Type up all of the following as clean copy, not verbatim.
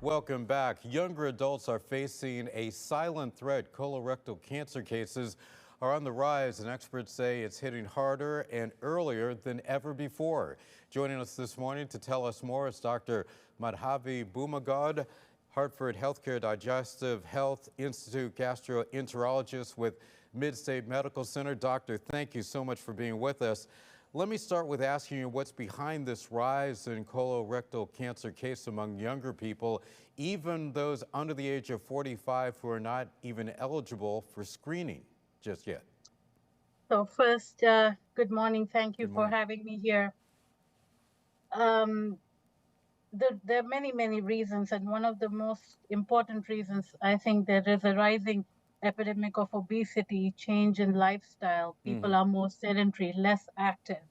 Welcome back. Younger adults are facing a silent threat. Colorectal cancer cases are on the rise, and experts say it's hitting harder and earlier than ever before. Joining us this morning to tell us more is Dr. Madhavi Bhumagad, Hartford Healthcare Digestive Health Institute gastroenterologist with Midstate Medical Center. Doctor, thank you so much for being with us. Let me start with asking you what's behind this rise in colorectal cancer cases among younger people, even those under the age of 45 who are not even eligible for screening just yet. So first, good morning. Thank you Good for morning. having me here. There are many reasons, and one of the most important reasons, I think, there is a rising epidemic of obesity, change in lifestyle. People are more sedentary, less active.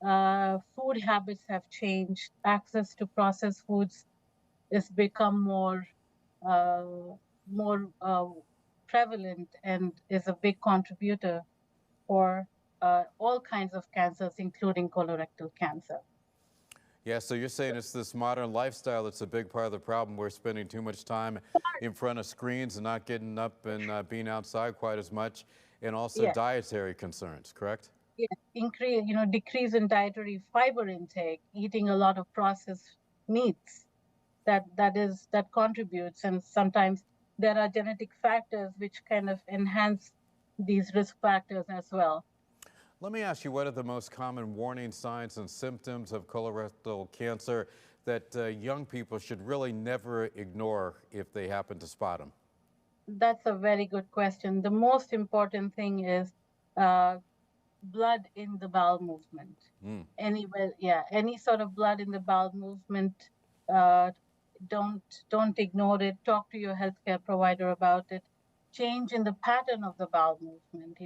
Food habits have changed. Access to processed foods has become uh, more prevalent and is a big contributor for all kinds of cancers, including colorectal cancer. Yeah, so you're saying it's this modern lifestyle that's a big part of the problem. We're spending too much time in front of screens and not getting up and being outside quite as much, and also Yes, dietary concerns, correct? yes. Decrease in dietary fiber intake, eating a lot of processed meats. That contributes, and sometimes there are genetic factors which kind of enhance these risk factors as well. Let me ask you, what are the most common warning signs and symptoms of colorectal cancer that young people should really never ignore if they happen to spot them? That's a very good question. The most important thing is uh, blood in the bowel movement. Anywhere, yeah, any sort of blood in the bowel movement. Uh, don't ignore it. Talk to your healthcare provider about it. Change in the pattern of the bowel movement.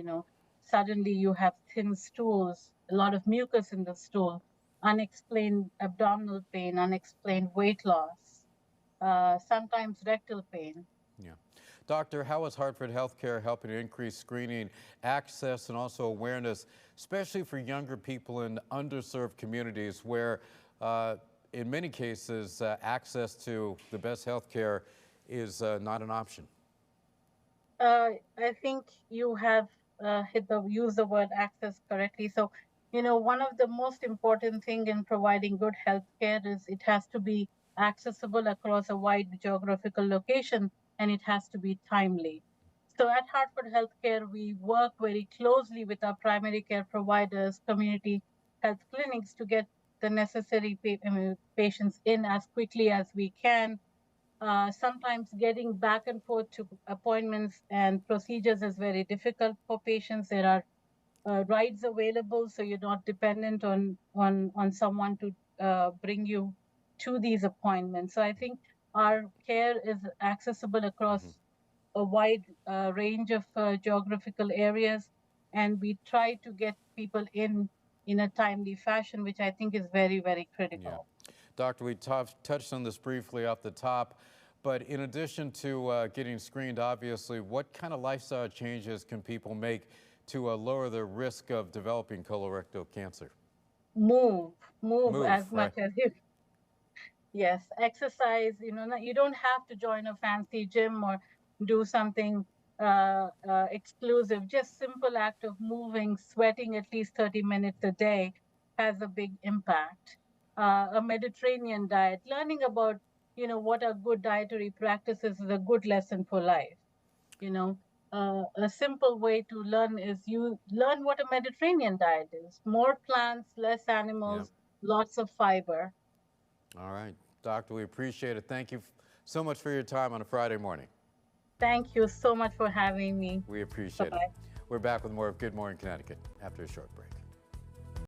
Suddenly you have thin stools, a lot of mucus in the stool, unexplained abdominal pain, unexplained weight loss, sometimes rectal pain. Yeah. Doctor, how is Hartford Healthcare helping to increase screening access and also awareness, especially for younger people in underserved communities where, in many cases, access to the best health care is not an option? I think you have used the word access correctly. So, one of the most important thing in providing good healthcare is it has to be accessible across a wide geographical location, and it has to be timely. So at Hartford Healthcare, we work very closely with our primary care providers, community health clinics to get the necessary patients in as quickly as we can. Sometimes getting back and forth to appointments and procedures is very difficult for patients. There are rides available, so you're not dependent on someone to bring you to these appointments. So I think our care is accessible across a wide range of geographical areas, and we try to get people in a timely fashion, which I think is very Yeah. critical. Doctor, we touched on this briefly off the top, but in addition to getting screened, obviously, what kind of lifestyle changes can people make to lower the risk of developing colorectal cancer? Move, move Move, as much right? as you. Yes, exercise. You don't have to join a fancy gym or do something exclusive. Just simple act of moving, sweating at least 30 minutes a day has a big impact. A Mediterranean diet, learning about what are good dietary practices is a good lesson for life. You know, a simple way to learn is you learn what a Mediterranean diet is: more plants, less Yeah. animals, lots of fiber. All right. Doctor, we appreciate it. Thank you so much for your time on a Friday morning. Thank you so much for having me. We Bye appreciate it. bye. We're back with more of Good Morning Connecticut after a short break.